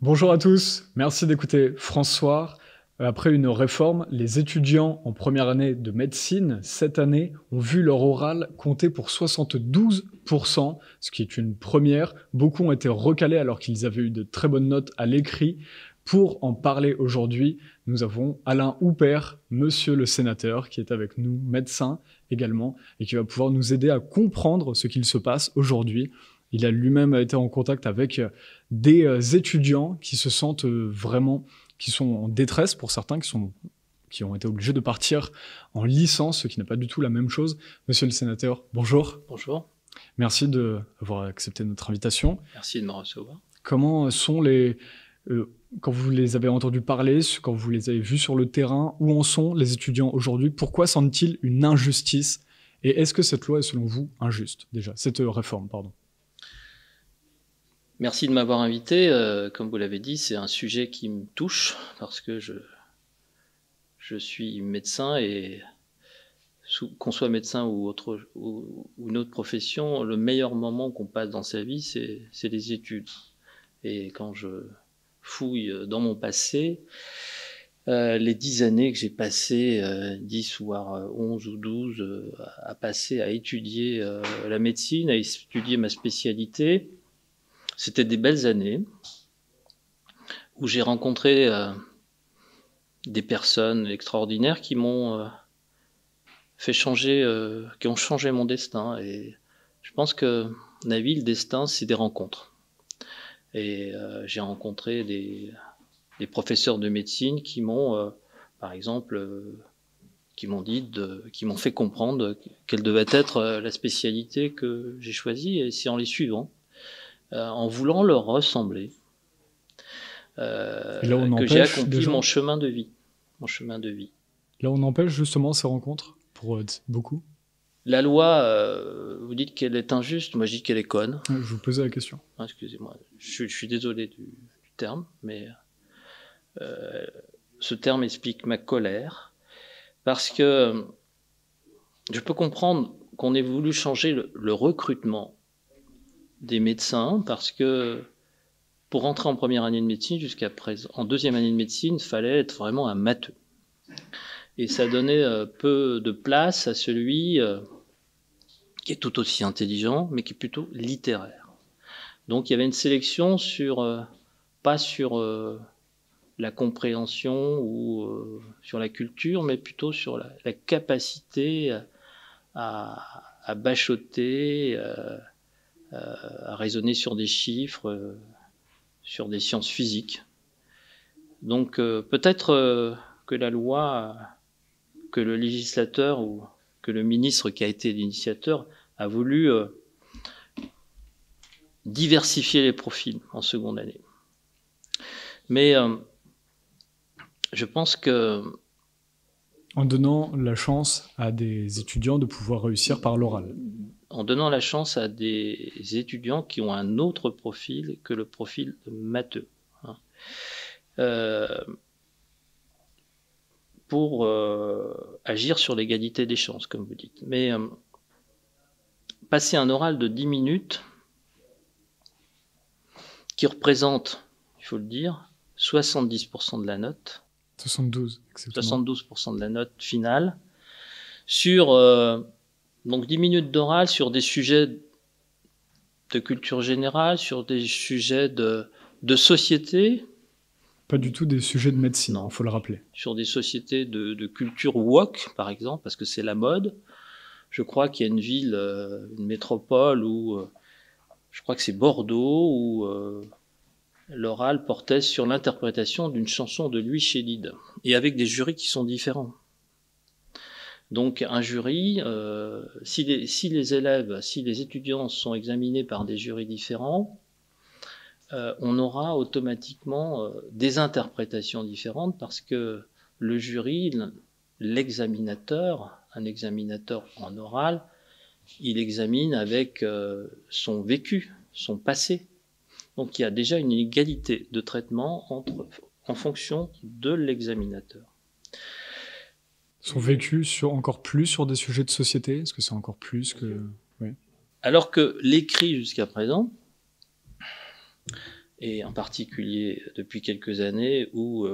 Bonjour à tous, merci d'écouter François. Après une réforme, les étudiants en première année de médecine, cette année, ont vu leur oral compter pour 72%, ce qui est une première. Beaucoup ont été recalés alors qu'ils avaient eu de très bonnes notes à l'écrit. Pour en parler aujourd'hui, nous avons Alain Houpert, monsieur le sénateur, qui est avec nous, médecin également, et qui va pouvoir nous aider à comprendre ce qu'il se passe aujourd'hui. Il a lui-même été en contact avec des étudiants qui se sentent vraiment, qui sont en détresse pour certains, qui ont été obligés de partir en licence, ce qui n'est pas du tout la même chose. Monsieur le sénateur, bonjour. Bonjour. Merci d'avoir accepté notre invitation. Merci de me recevoir. Comment sont quand vous les avez entendus parler, quand vous les avez vus sur le terrain, où en sont les étudiants aujourd'hui? Pourquoi sentent-ils une injustice? Et est-ce que cette loi est selon vous injuste, déjà, cette réforme, pardon? Merci de m'avoir invité. Comme vous l'avez dit, c'est un sujet qui me touche parce que je suis médecin et qu'on soit médecin ou une autre profession, le meilleur moment qu'on passe dans sa vie, c'est les études. Et quand je fouille dans mon passé, les 10 années que j'ai passées, 10 voire 11 ou 12, à passer à étudier la médecine, à étudier ma spécialité, c'était des belles années où j'ai rencontré des personnes extraordinaires qui m'ont fait changer, qui ont changé mon destin. Et je pense que la vie, le destin, c'est des rencontres. Et j'ai rencontré des professeurs de médecine qui m'ont, par exemple, qui m'ont fait comprendre quelle devait être la spécialité que j'ai choisie. Et c'est en les suivant, en voulant leur ressembler, que j'ai accompli mon chemin de vie. Là, on empêche justement ces rencontres pour beaucoup. La loi, vous dites qu'elle est injuste, moi je dis qu'elle est conne. Je vous posais la question. Excusez-moi, je suis désolé du terme, mais ce terme explique ma colère, parce que je peux comprendre qu'on ait voulu changer le recrutement des médecins, parce que pour rentrer en première année de médecine, jusqu'à présent, en deuxième année de médecine, il fallait être vraiment un matheux. Et ça donnait peu de place à celui qui est tout aussi intelligent, mais qui est plutôt littéraire. Donc il y avait une sélection pas sur la compréhension ou sur la culture, mais plutôt sur la capacité à bachoter, à raisonner sur des chiffres, sur des sciences physiques. Donc peut-être que la loi, que le législateur ou que le ministre qui a été l'initiateur a voulu diversifier les profils en seconde année. Mais je pense que... En donnant la chance à des étudiants de pouvoir réussir par l'oral. En donnant la chance à des étudiants qui ont un autre profil que le profil matheux. Pour agir sur l'égalité des chances, comme vous dites. Mais passer un oral de 10 minutes qui représente, il faut le dire, 70% de la note. 72, exactement. 72% de la note finale. Sur donc 10 minutes d'oral sur des sujets de culture générale, sur des sujets de société. Pas du tout des sujets de médecine, il faut le rappeler. Sur des sociétés de culture woke, par exemple, parce que c'est la mode. Je crois qu'il y a une ville, une métropole où, je crois que c'est Bordeaux, où l'oral portait sur l'interprétation d'une chanson de Louis Chédid, et avec des jurys qui sont différents. Donc un jury, si les étudiants sont examinés par des jurys différents, on aura automatiquement des interprétations différentes, parce que le jury, l'examinateur, un examinateur en oral, il examine avec son vécu, son passé. Donc il y a déjà une égalité de traitement en fonction de l'examinateur. Son vécu encore plus sur des sujets de société? Est-ce que c'est encore plus que... Oui. Alors que l'écrit jusqu'à présent et en particulier depuis quelques années où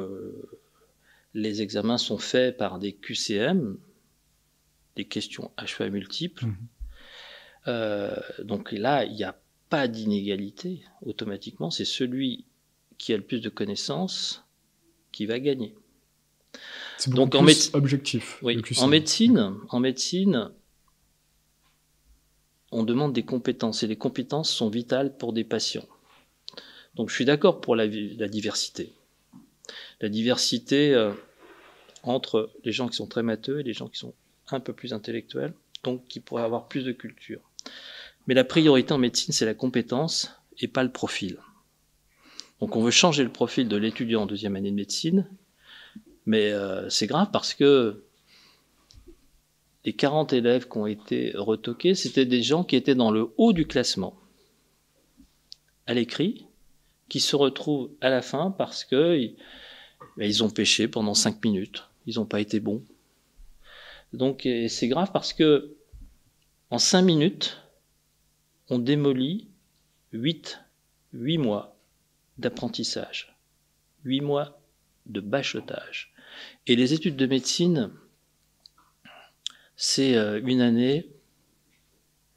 les examens sont faits par des QCM, des questions à choix multiples. Donc là, il n'y a pas d'inégalité automatiquement, c'est celui qui a le plus de connaissances qui va gagner. C'est beaucoup plus objectif. Oui, en médecine, on demande des compétences et les compétences sont vitales pour des patients. Donc je suis d'accord pour la diversité. La diversité entre les gens qui sont très matheux et les gens qui sont un peu plus intellectuels, donc qui pourraient avoir plus de culture. Mais la priorité en médecine, c'est la compétence et pas le profil. Donc on veut changer le profil de l'étudiant en deuxième année de médecine, mais c'est grave parce que les 40 élèves qui ont été retoqués, c'était des gens qui étaient dans le haut du classement à l'écrit, qui se retrouvent à la fin parce que ils ont pêché pendant 5 minutes, ils n'ont pas été bons. Donc c'est grave parce que en 5 minutes, on démolit 8 mois d'apprentissage, 8 mois de bachotage. Et les études de médecine, c'est une année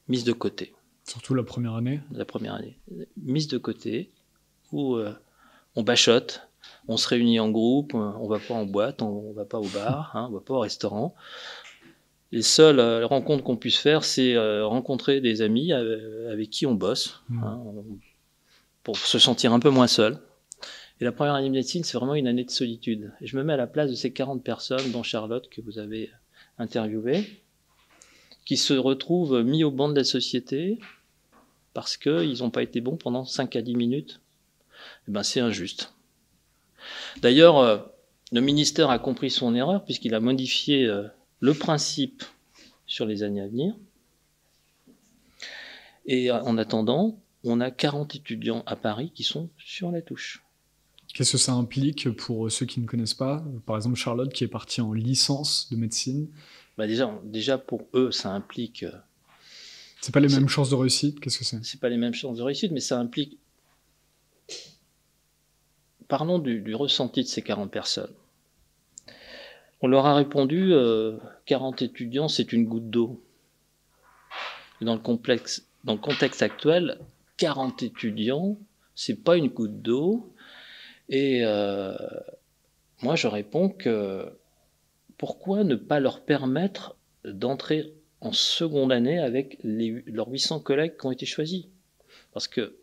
mise de côté. Surtout la première année. La première année. Mise de côté, où on bachote, on se réunit en groupe, on va pas en boîte, on va pas au bar, on va pas au restaurant. Les seules rencontres qu'on puisse faire, c'est rencontrer des amis avec qui on bosse, pour se sentir un peu moins seul. Et la première année de médecine, c'est vraiment une année de solitude. Et je me mets à la place de ces 40 personnes, dont Charlotte, que vous avez interviewée, qui se retrouvent mis au banc de la société parce qu'ils n'ont pas été bons pendant 5 à 10 minutes. Eh ben, c'est injuste. D'ailleurs, le ministère a compris son erreur puisqu'il a modifié le principe sur les années à venir. Et en attendant, on a 40 étudiants à Paris qui sont sur la touche. Qu'est-ce que ça implique pour ceux qui ne connaissent pas? Par exemple, Charlotte qui est partie en licence de médecine. Bah déjà pour eux, ça implique... c'est pas les mêmes chances de réussite? Qu'est-ce que c'est? C'est pas les mêmes chances de réussite, mais ça implique... Parlons du ressenti de ces 40 personnes. On leur a répondu, 40 étudiants, c'est une goutte d'eau. Dans le contexte actuel, 40 étudiants, c'est pas une goutte d'eau. Et moi, je réponds que pourquoi ne pas leur permettre d'entrer en seconde année avec leurs 800 collègues qui ont été choisis? Parce que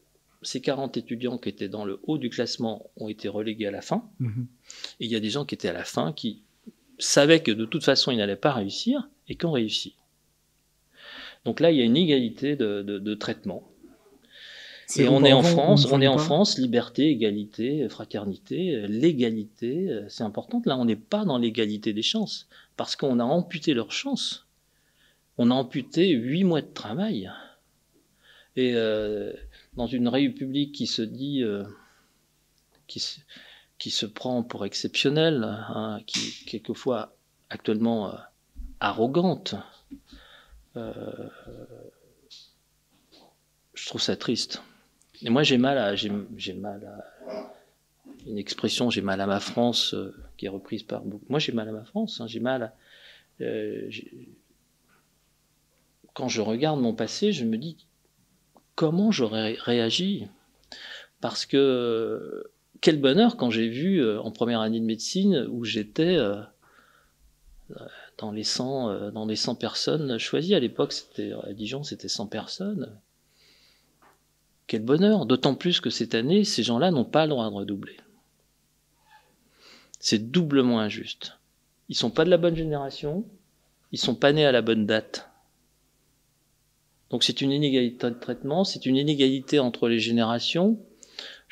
ces 40 étudiants qui étaient dans le haut du classement ont été relégués à la fin. Et il y a des gens qui étaient à la fin qui savaient que de toute façon, ils n'allaient pas réussir et qui ont réussi. Donc là, il y a une égalité de traitement. Et on est en France, liberté, égalité, fraternité, l'égalité, c'est important. Là, on n'est pas dans l'égalité des chances, parce qu'on a amputé leurs chances. On a amputé 8 mois de travail. Et dans une république qui se dit, qui se prend pour exceptionnelle, qui est quelquefois actuellement arrogante, je trouve ça triste. Et moi, j'ai mal à une expression, j'ai mal à ma France, qui est reprise par beaucoup. Moi, j'ai mal à ma France. J'ai mal à, quand je regarde mon passé, je me dis comment j'aurais réagi. Parce que quel bonheur quand j'ai vu en première année de médecine où j'étais dans les 100 personnes choisies. À l'époque, à Dijon, c'était 100 personnes. Quel bonheur, d'autant plus que cette année, ces gens-là n'ont pas le droit de redoubler. C'est doublement injuste. Ils ne sont pas de la bonne génération, ils ne sont pas nés à la bonne date. Donc c'est une inégalité de traitement, c'est une inégalité entre les générations.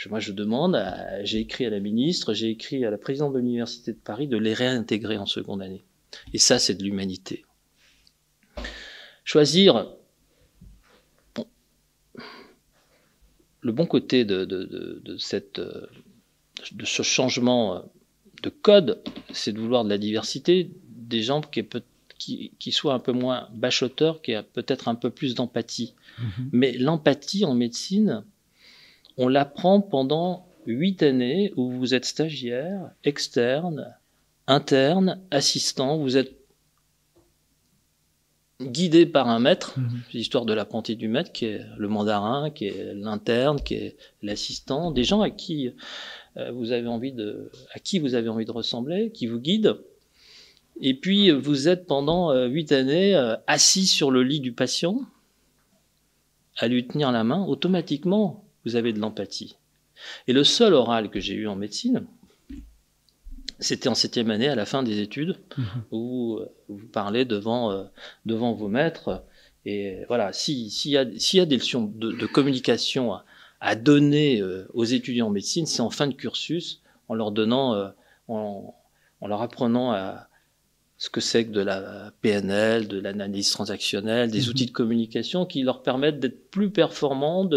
Moi je demande, j'ai écrit à la ministre, j'ai écrit à la présidente de l'Université de Paris de les réintégrer en seconde année. Et ça, c'est de l'humanité. Choisir... Le bon côté de ce changement de code, c'est de vouloir de la diversité, des gens qui soient un peu moins bachoteurs, qui aient peut-être un peu plus d'empathie. Mais l'empathie en médecine, on l'apprend pendant 8 années où vous êtes stagiaire, externe, interne, assistant, vous êtes guidé par un maître, c'est l'histoire de l'apprenti du maître, qui est le mandarin, qui est l'interne, qui est l'assistant, des gens à qui vous avez envie de ressembler, qui vous guident. Et puis, vous êtes pendant 8 années assis sur le lit du patient, à lui tenir la main. Automatiquement, vous avez de l'empathie. Et le seul oral que j'ai eu en médecine, c'était en 7e année, à la fin des études, où vous parlez devant vos maîtres. Et voilà, s'il y a des leçons de communication à donner aux étudiants en médecine, c'est en fin de cursus, en leur donnant, en leur apprenant à ce que c'est que de la PNL, de l'analyse transactionnelle, des outils de communication qui leur permettent d'être plus performants.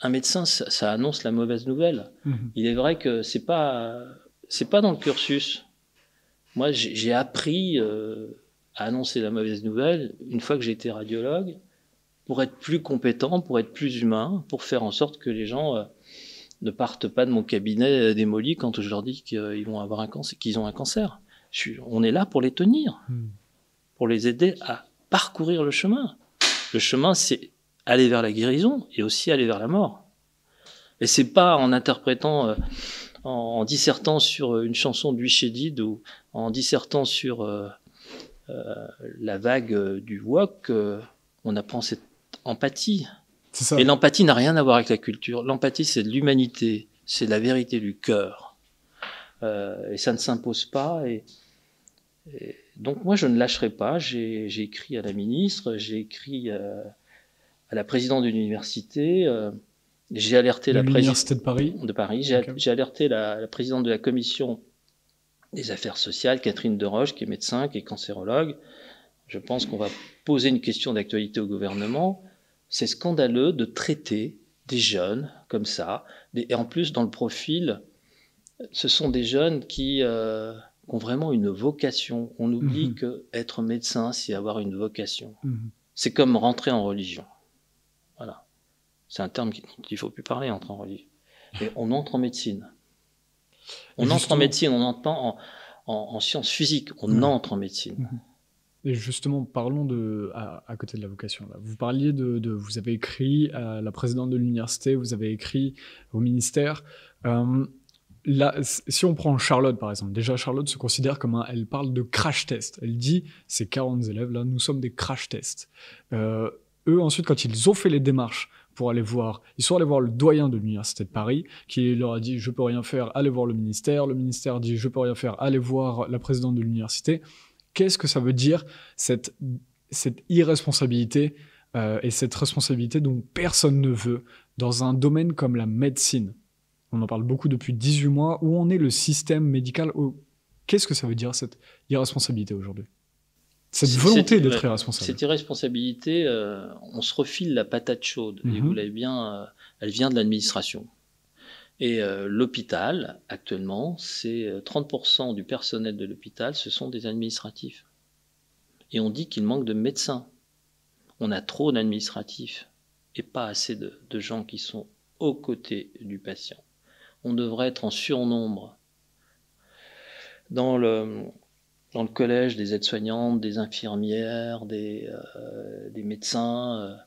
Un médecin, ça annonce la mauvaise nouvelle. Il est vrai que c'est pas dans le cursus. Moi, j'ai appris à annoncer la mauvaise nouvelle une fois que j'ai été radiologue, pour être plus compétent, pour être plus humain, pour faire en sorte que les gens ne partent pas de mon cabinet démoli quand je leur dis qu'ils vont avoir un cancer, qu'ils ont un cancer. On est là pour les tenir, pour les aider à parcourir le chemin. Le chemin, c'est aller vers la guérison et aussi aller vers la mort. Et c'est pas en interprétant, en dissertant sur une chanson de Louis Chédid ou en dissertant sur la vague du wok qu'on apprend cette empathie. C'est ça. Et l'empathie n'a rien à voir avec la culture. L'empathie, c'est de l'humanité, c'est de la vérité du cœur. Et ça ne s'impose pas. Et donc moi, je ne lâcherai pas. J'ai écrit à la ministre, j'ai écrit à la présidente de l'université, j'ai alerté l'université de Paris. J'ai alerté la présidente de la commission des affaires sociales, Catherine Deroche, qui est médecin, qui est cancérologue. Je pense qu'on va poser une question d'actualité au gouvernement. C'est scandaleux de traiter des jeunes comme ça. Et en plus, dans le profil, ce sont des jeunes qui ont vraiment une vocation. On oublie que être médecin, c'est avoir une vocation. C'est comme rentrer en religion. Voilà. C'est un terme dont il ne faut plus parler, entrer en religion. Et on entre en médecine. On entre en médecine, on n'entre pas en sciences physiques, on entre en médecine. Et justement, parlons à côté de la vocation. Là. Vous parliez vous avez écrit à la présidente de l'université, vous avez écrit au ministère. Là, si on prend Charlotte, par exemple, déjà Charlotte se considère comme elle parle de crash test. Elle dit, ces 40 élèves, là, nous sommes des crash tests. Eux, ensuite, quand ils ont fait les démarches pour aller voir, ils sont allés voir le doyen de l'université de Paris, qui leur a dit, je peux rien faire, allez voir le ministère. Le ministère dit, je peux rien faire, allez voir la présidente de l'université. Qu'est-ce que ça veut dire, cette irresponsabilité et cette responsabilité dont personne ne veut dans un domaine comme la médecine? On en parle beaucoup depuis 18 mois. Où en est le système médical? Qu'est-ce que ça veut dire, cette irresponsabilité aujourd'hui? Cette volonté d'être irresponsable. Cette irresponsabilité, on se refile la patate chaude. Et vous l'avez bien, elle vient de l'administration. Et l'hôpital, actuellement, c'est 30% du personnel de l'hôpital, ce sont des administratifs. Et on dit qu'il manque de médecins. On a trop d'administratifs et pas assez de gens qui sont aux côtés du patient. On devrait être en surnombre dans le collège des aides-soignantes, des infirmières, des médecins.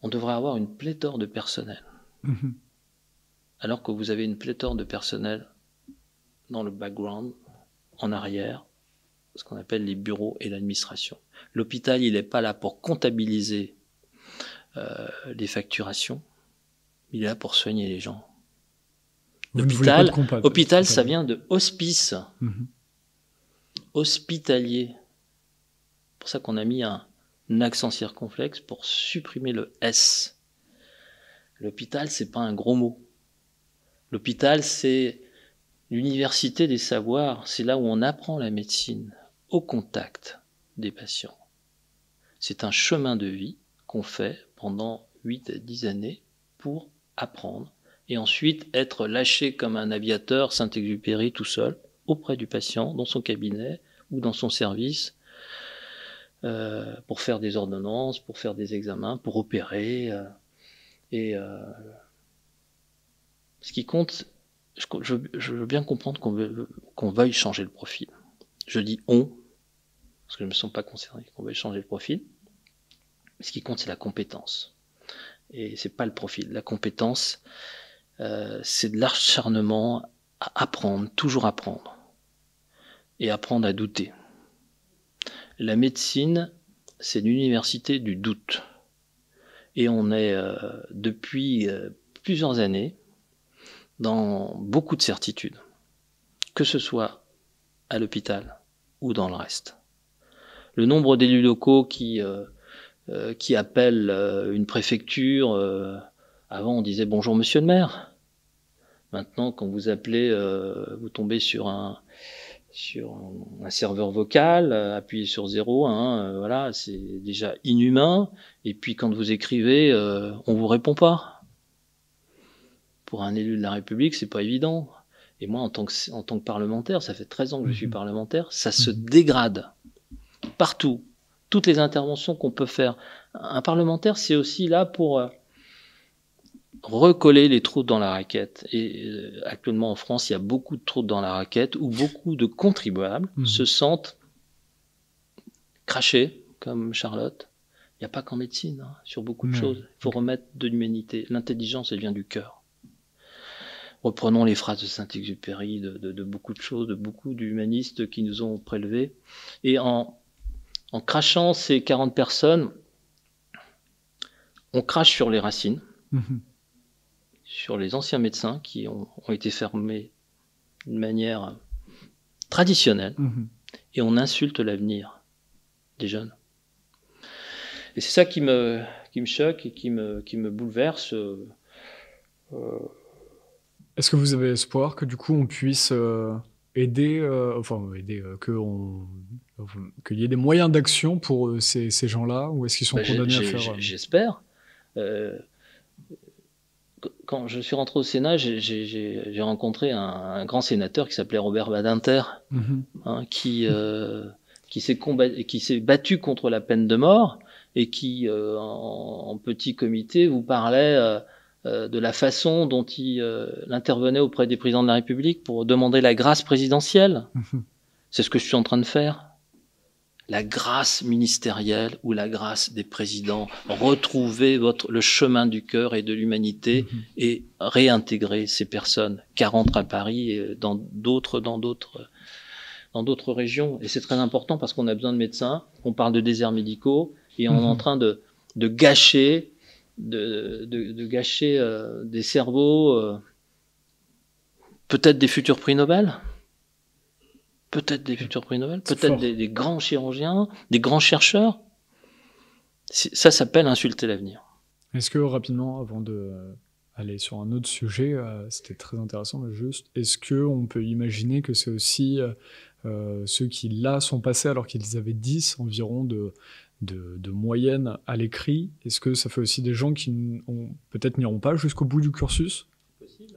On devrait avoir une pléthore de personnel. Alors que vous avez une pléthore de personnel dans le background, en arrière, ce qu'on appelle les bureaux et l'administration. L'hôpital, il n'est pas là pour comptabiliser les facturations, il est là pour soigner les gens. Hôpital, ça vient de hospice, hospitalier. C'est pour ça qu'on a mis un accent circonflexe pour supprimer le S. L'hôpital, c'est pas un gros mot. L'hôpital, c'est l'université des savoirs, c'est là où on apprend la médecine, au contact des patients. C'est un chemin de vie qu'on fait pendant 8 à 10 années pour apprendre et ensuite être lâché comme un aviateur Saint-Exupéry tout seul auprès du patient, dans son cabinet ou dans son service, pour faire des ordonnances, pour faire des examens, pour opérer. Et ce qui compte, je veux bien comprendre qu'on veuille changer le profil. Je dis on, parce que je ne me sens pas concerné, qu'on veuille changer le profil. Ce qui compte, c'est la compétence. Et c'est pas le profil. La compétence, c'est de l'acharnement à apprendre, toujours apprendre. Et apprendre à douter. La médecine, c'est l'université du doute. Et on est, depuis plusieurs années, dans beaucoup de certitudes. Que ce soit à l'hôpital ou dans le reste. Le nombre d'élus locaux qui appellent une préfecture, avant on disait bonjour monsieur le maire. Maintenant quand vous appelez, vous tombez sur un serveur vocal, appuyez sur 01, voilà, c'est déjà inhumain. Et puis quand vous écrivez, on vous répond pas. Pour un élu de la République, c'est pas évident. Et moi, en tant que parlementaire, ça fait 13 ans que je suis parlementaire, ça se dégrade. Partout. Toutes les interventions qu'on peut faire. Un parlementaire, c'est aussi là pour recoller les trous dans la raquette. Et actuellement en France, il y a beaucoup de trous dans la raquette où beaucoup de contribuables se sentent crachés, comme Charlotte. Il n'y a pas qu'en médecine, sur beaucoup de choses. Il faut remettre de l'humanité. L'intelligence, elle vient du cœur. Reprenons les phrases de Saint-Exupéry, de beaucoup de choses, de beaucoup d'humanistes qui nous ont prélevés. Et en crachant ces 40 personnes, on crache sur les racines, sur les anciens médecins qui ont été fermés d'une manière traditionnelle, et on insulte l'avenir des jeunes. Et c'est ça qui me choque et qui me bouleverse. Est-ce que vous avez espoir que du coup on puisse aider, qu'il y ait des moyens d'action pour ces gens-là, ou est-ce qu'ils sont condamnés à faire... J'espère. Quand je suis rentré au Sénat, j'ai rencontré un grand sénateur qui s'appelait Robert Badinter, qui s'est battu contre la peine de mort et qui, en petit comité, vous parlait de la façon dont il intervenait auprès des présidents de la République pour demander la grâce présidentielle. C'est ce que je suis en train de faire. La grâce ministérielle ou la grâce des présidents. Retrouver le chemin du cœur et de l'humanité et réintégrer ces personnes, 40 à Paris et dans d'autres régions. Et c'est très important parce qu'on a besoin de médecins. On parle de déserts médicaux et on est en train de gâcher des cerveaux, peut-être des futurs prix Nobel, peut-être des grands chirurgiens, des grands chercheurs. Ça s'appelle insulter l'avenir. Est-ce que rapidement, avant de aller sur un autre sujet, c'était très intéressant, mais juste, est-ce qu'on peut imaginer que c'est aussi ceux qui là sont passés alors qu'ils avaient 10 environ de moyenne à l'écrit, est-ce que ça fait aussi des gens qui peut-être n'iront pas jusqu'au bout du cursus,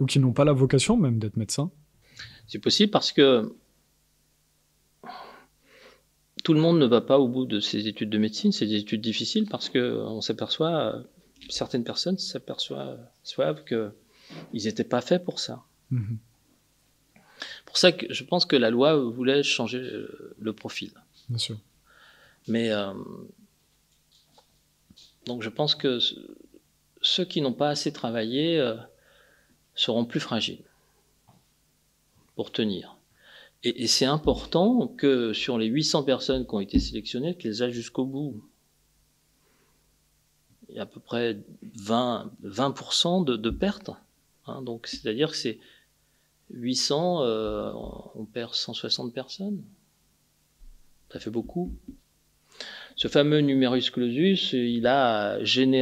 ou qui n'ont pas la vocation même d'être médecin? C'est possible parce que tout le monde ne va pas au bout de ces études de médecine. C'est des études difficiles parce que certaines personnes s'aperçoivent qu'ils n'étaient pas faits pour ça. Pour ça que je pense que la loi voulait changer le profil. Bien sûr. Mais donc je pense que ceux qui n'ont pas assez travaillé seront plus fragiles pour tenir. Et c'est important que sur les 800 personnes qui ont été sélectionnées, qu'elles aillent jusqu'au bout. Il y a à peu près 20% de pertes. Donc c'est-à-dire que c'est 800, on perd 160 personnes. Ça fait beaucoup. Ce fameux numerus clausus, il a il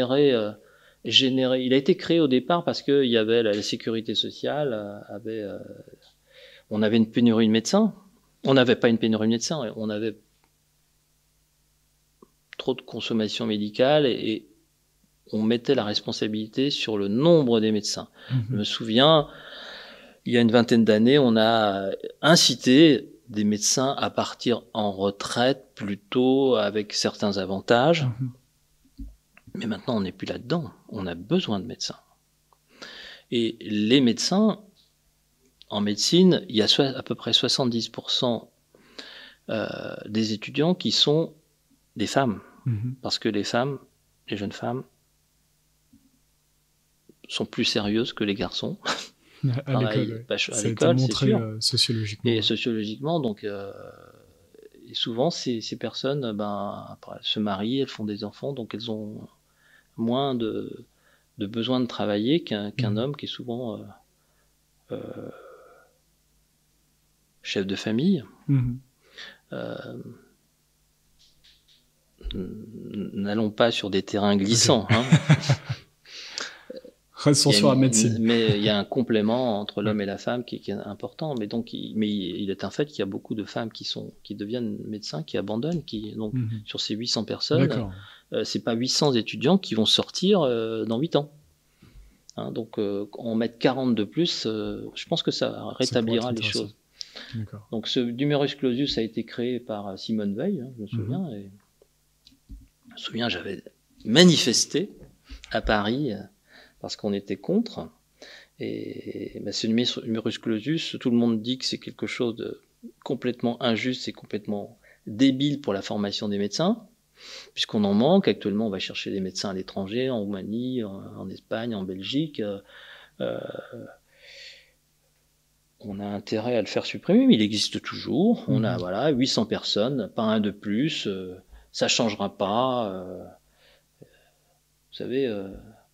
a été créé au départ parce que il y avait la sécurité sociale, on avait une pénurie de médecins. On n'avait pas une pénurie de médecins, on avait trop de consommation médicale et on mettait la responsabilité sur le nombre des médecins. Je me souviens, il y a une vingtaine d'années, on a incité des médecins à partir en retraite plutôt avec certains avantages. Mais maintenant, on n'est plus là-dedans. On a besoin de médecins. Et les médecins, en médecine, il y a à peu près 70% des étudiants qui sont des femmes. Parce que les femmes, les jeunes femmes, sont plus sérieuses que les garçons. À l'école, ouais. Ça a été montré sociologiquement. Et sociologiquement, donc, et souvent, ces personnes après, elles se marient, elles font des enfants, donc elles ont moins de besoin de travailler qu'un homme qui est souvent chef de famille. N'allons pas sur des terrains glissants. Okay. Restons sur la médecine. Mais il y a un complément entre l'homme et la femme qui est important. Mais donc, il est un fait qu'il y a beaucoup de femmes qui deviennent médecins, qui abandonnent, donc sur ces 800 personnes, c'est pas 800 étudiants qui vont sortir dans 8 ans. Hein, donc, en mettre 40 de plus, je pense que ça rétablira les choses. Donc, ce numerus clausus a été créé par Simone Veil, je me souviens. Et je me souviens, j'avais manifesté à Paris parce qu'on était contre. Et ce numerus clausus, tout le monde dit que c'est quelque chose de complètement injuste, c'est complètement débile pour la formation des médecins, puisqu'on en manque. Actuellement, on va chercher des médecins à l'étranger, en Roumanie, en Espagne, en Belgique. On a intérêt à le faire supprimer, mais il existe toujours. On a 800 personnes, pas un de plus. Ça changera pas. Vous savez,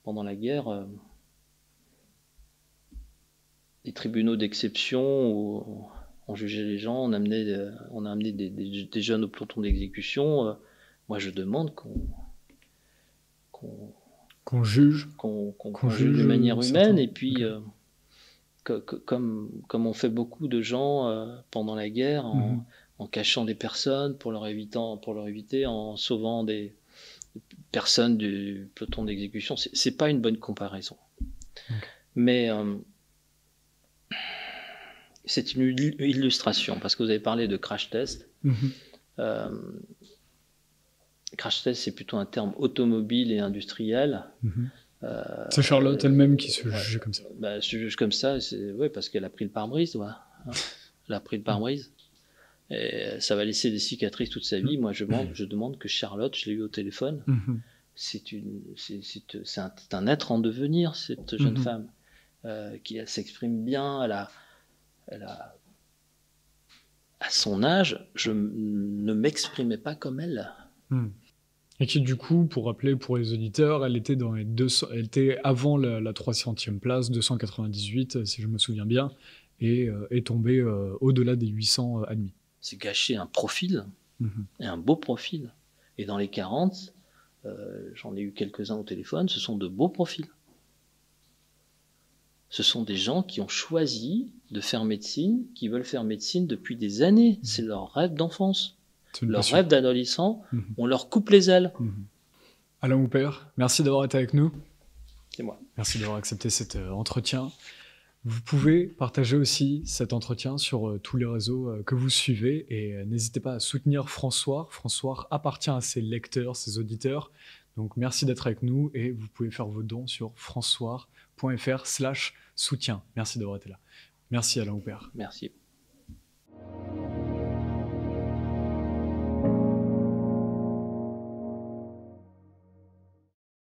pendant la guerre, les tribunaux d'exception où on jugeait les gens, on a amené des jeunes au peloton d'exécution. Moi, je demande qu'on juge, qu'on juge de manière humaine, et puis comme on fait beaucoup de gens pendant la guerre, en cachant des personnes pour leur éviter, en sauvant des personnes du peloton d'exécution, c'est pas une bonne comparaison. Mais c'est une illustration, parce que vous avez parlé de crash test. Crash test, c'est plutôt un terme automobile et industriel. C'est Charlotte elle-même qui se jugeait comme ça. Se juge comme ça, parce qu'elle a pris le pare-brise. Elle a pris le pare-brise. Et ça va laisser des cicatrices toute sa vie. Moi, je demande que Charlotte, je l'ai eu au téléphone, c'est un être en devenir, cette jeune femme, qui s'exprime bien, elle a, à son âge, je ne m'exprimais pas comme elle. Et qui, du coup, pour rappeler pour les auditeurs, elle était elle était avant la 300e place, 298, si je me souviens bien, et est tombée au-delà des 800 admis. C'est gâcher un profil, et un beau profil. Et dans les 40, j'en ai eu quelques-uns au téléphone, ce sont de beaux profils. Ce sont des gens qui ont choisi de faire médecine, qui veulent faire médecine depuis des années. C'est leur rêve d'enfance, leur rêve d'adolescent. On leur coupe les ailes. Alain Houpert, merci d'avoir été avec nous. C'est moi. Merci d'avoir accepté cet entretien. Vous pouvez partager aussi cet entretien sur tous les réseaux que vous suivez et n'hésitez pas à soutenir François. François appartient à ses lecteurs, ses auditeurs. Donc merci d'être avec nous et vous pouvez faire vos dons sur françois.fr/soutien. Merci d'avoir été là. Merci Alain Houpert. Merci.